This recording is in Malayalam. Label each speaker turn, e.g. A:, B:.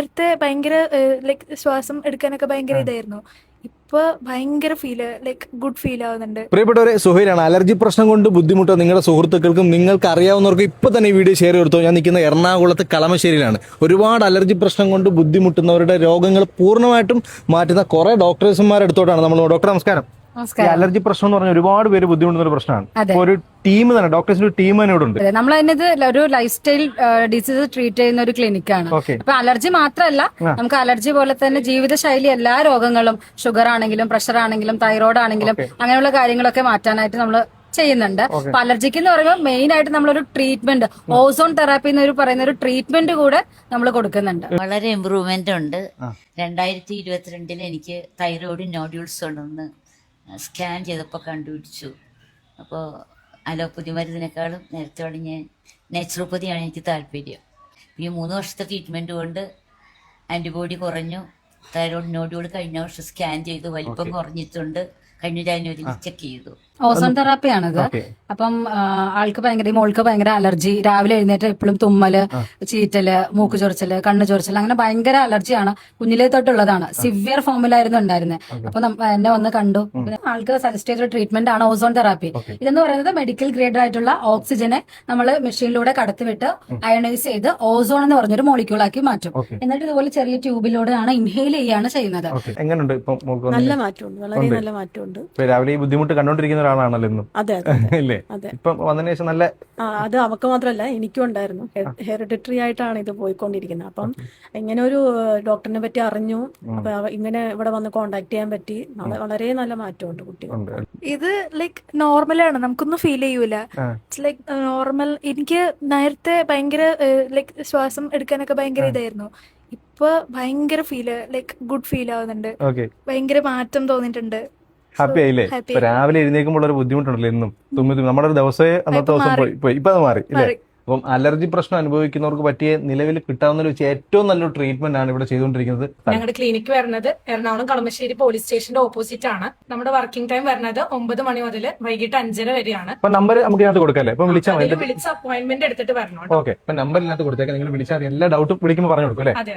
A: നേരത്തെ ഭയങ്കര ലൈക്ക് ശ്വാസം എടുക്കാനൊക്കെ ഭയങ്കര ഇതായിരുന്നു. ഇപ്പൊ ഭയങ്കര ഗുഡ് ഫീൽ ആവുന്നുണ്ട്.
B: പ്രിയപ്പെട്ടവരെ, സുഹൈലാണ്. അലർജി പ്രശ്നം കൊണ്ട് ബുദ്ധിമുട്ടോ നിങ്ങളുടെ സുഹൃത്തുക്കൾക്കും നിങ്ങൾക്ക് അറിയാവുന്നവർക്കും ഇപ്പൊ തന്നെ ഈ വീഡിയോ ഷെയർ ചെയ്തോ. ഞാൻ നിൽക്കുന്ന എറണാകുളത്ത് കളമശ്ശേരിയിലാണ്. ഒരുപാട് അലർജി പ്രശ്നം കൊണ്ട് ബുദ്ധിമുട്ടുന്നവരുടെ രോഗങ്ങൾ പൂർണ്ണമായിട്ടും മാറ്റുന്ന കുറെ ഡോക്ടേഴ്സുമാരുടെ അടുത്തോട്ടാണ് നമ്മൾ. ഡോക്ടർ നമസ്കാരം. ഈ അലർജി പ്രശ്നം എന്ന് പറഞ്ഞാൽ ഒരുപാട് പേര് ബുദ്ധിമുട്ടുന്ന ഒരു പ്രശ്നമാണ്. ഒരു ടീം തന്നെ, ഡോക്ടേഴ്സിന്റെ ഒരു ടീം തന്നെ ഇവിടെ ഉണ്ട്.
C: നമ്മൾ അതിനകത്ത് ഒരു ലൈഫ് സ്റ്റൈൽ ഡിസീസ് ട്രീറ്റ് ചെയ്യുന്ന ഒരു ക്ലിനിക്കാണ്. അപ്പൊ അലർജി മാത്രമല്ല, നമുക്ക് അലർജി പോലെ തന്നെ ജീവിതശൈലി എല്ലാ രോഗങ്ങളും, ഷുഗർ ആണെങ്കിലും പ്രഷർ ആണെങ്കിലും തൈറോയ്ഡ് ആണെങ്കിലും അങ്ങനെയുള്ള കാര്യങ്ങളൊക്കെ മാറ്റാനായിട്ട് നമ്മൾ ചെയ്യുന്നുണ്ട്. അപ്പൊ അലർജിക്ക് എന്ന് പറയുമ്പോൾ മെയിൻ ആയിട്ട് നമ്മളൊരു ട്രീറ്റ്മെന്റ്, ഓസോൺ തെറാപ്പി എന്ന് പറയുന്ന ഒരു ട്രീറ്റ്മെന്റ് കൂടെ നമ്മൾ കൊടുക്കുന്നുണ്ട്.
D: വളരെ ഇമ്പ്രൂവ്മെന്റ് ഉണ്ട്. 2022 എനിക്ക് തൈറോയ്ഡ് നോഡ്യൂൾസ് ഉണ്ടെന്ന് സ്കാൻ ചെയ്തപ്പോൾ കണ്ടുപിടിച്ചു. അപ്പോൾ അലോപ്പതി മരുന്നിനേക്കാളും നേരത്തെ ഞാൻ നാച്ചുറോപ്പതിയാണ് എനിക്ക് താല്പര്യം. ഈ 3 വർഷത്തെ ട്രീറ്റ്മെന്റ് കൊണ്ട് ആന്റിബോഡി കുറഞ്ഞു. തൈറോയ്ഡ് നോഡ്യൂൾ കഴിഞ്ഞ വർഷം സ്കാൻ ചെയ്തു, വലിപ്പം കുറഞ്ഞിട്ടുണ്ട്. കഴിഞ്ഞ ജനുവരിയിൽ ചെക്ക് ചെയ്തു.
C: ഓസോൺ തെറാപ്പിയാണിത്. അപ്പം ആൾക്ക് ഭയങ്കര, മോൾക്ക് ഭയങ്കര അലർജി. രാവിലെ എഴുന്നേറ്റ് എപ്പോഴും തുമ്മല്, ചീറ്റല്, മൂക്ക് ചൊറിച്ചല്, കണ്ണ് ചൊറിച്ചല്, അങ്ങനെ ഭയങ്കര അലർജിയാണ്. കുഞ്ഞിലേ തൊട്ടുള്ളതാണ്. സിവിയർ ഫോമിലായിരുന്നു ഉണ്ടായിരുന്നത്. അപ്പൊ എന്നെ വന്ന് കണ്ടു. ആൾക്ക് സജസ്റ്റ് ചെയ്തൊരു ട്രീറ്റ്മെന്റ് ആണ് ഓസോൺ തെറാപ്പി. ഇതെന്ന് പറയുന്നത് മെഡിക്കൽ ഗ്രേഡ് ആയിട്ടുള്ള ഓക്സിജനെ നമ്മൾ മെഷീനിലൂടെ കടത്തിവിട്ട് അയണൈസ് ചെയ്ത് ഓസോൺ എന്ന് പറഞ്ഞൊരു മോളിക്യൂളാക്കി മാറ്റും. എന്നിട്ട് ഇതുപോലെ ചെറിയ ട്യൂബിലൂടെയാണ് ഇൻഹെയിൽ ചെയ്യാണ് ചെയ്യുന്നത്.
A: നല്ല മാറ്റമുണ്ട്, വളരെ നല്ല മാറ്റമുണ്ട്.
B: രാവിലെ ഈ ബുദ്ധിമുട്ട് കണ്ടോണ്ടിരിക്കുന്ന ഒരാളാണല്ലോ ഇന്നും.
A: അതെ
B: അല്ലേ? ഇപ്പൊ വന്നതിന് ശേഷം നല്ല
A: അത് അവർക്ക് മാത്രമല്ല എനിക്കും ഉണ്ടായിരുന്നു. ഹെറിഡിറ്ററി ആയിട്ടാണ് ഇത് പോയിക്കൊണ്ടിരിക്കുന്നത്. അപ്പം ഇങ്ങനെ ഒരു ഡോക്ടറിനെ പറ്റി അറിഞ്ഞു. അപ്പൊ ഇങ്ങനെ ഇവിടെ വന്ന് കോണ്ടാക്ട് ചെയ്യാൻ പറ്റി. വളരെ നല്ല മാറ്റമുണ്ട് കുട്ടികൾ. ഇത് ലൈക്ക് നോർമലാണ്, നമുക്കൊന്നും ഫീൽ ചെയ്യൂല. Like normal. എനിക്ക് നേരത്തെ ഭയങ്കര ലൈക്ക് ശ്വാസം എടുക്കാനൊക്കെ ഭയങ്കര ഇതായിരുന്നു. ഇപ്പൊ ഭയങ്കര ഗുഡ് ഫീൽ ആവുന്നുണ്ട്. ഭയങ്കര മാറ്റം തോന്നിയിട്ടുണ്ട്.
B: ഹാപ്പി ആയില്ലേ? രാവിലെ എഴുന്നേൽക്കുമ്പോൾ ഒരു ബുദ്ധിമുട്ടുണ്ടല്ലോ എന്നും തുമ്മി നമ്മുടെ ഒരു ദിവസമേ അന്നത്തെ ദിവസം പോയി. ഇപ്പൊ അത് മാറി ഇല്ലേ? അപ്പം അലർജി പ്രശ്നം അനുഭവിക്കുന്നവർക്ക് പറ്റിയ നിലവിൽ കിട്ടാവുന്ന വെച്ച് ഏറ്റവും നല്ലൊരു ട്രീറ്റ്മെന്റ് ആണ് ഇവിടെ ചെയ്തുകൊണ്ടിരിക്കുന്നത്.
E: ഞങ്ങളുടെ ക്ലിനിക്ക് വരുന്നത് എറണാകുളം കളമശ്ശേരി പോലീസ് സ്റ്റേഷന്റെ ഓപ്പോസിറ്റ് ആണ്. നമ്മുടെ വർക്കിംഗ് ടൈം വരുന്നത് 9 മണി മുതൽ വൈകിട്ട് 5:30 വരെയാണ്.
B: അപ്പൊ നമ്പർ നമുക്ക് ഇതിനകത്ത് കൊടുക്കാല്ലേ? ഇപ്പൊ വിളിച്ചാൽ
E: വിളിച്ച് അപ്പോയിന്റ്മെന്റ് എടുത്തിട്ട് വരണം.
B: ഓക്കെ. അപ്പൊ നമ്പറിനകത്ത് കൊടുത്തേക്കാം. നിങ്ങൾ വിളിച്ചാൽ എല്ലാ ഡൗട്ടും വിളിക്കുമ്പോൾ പറഞ്ഞു കൊടുക്കും അല്ലേ?
E: അതെ.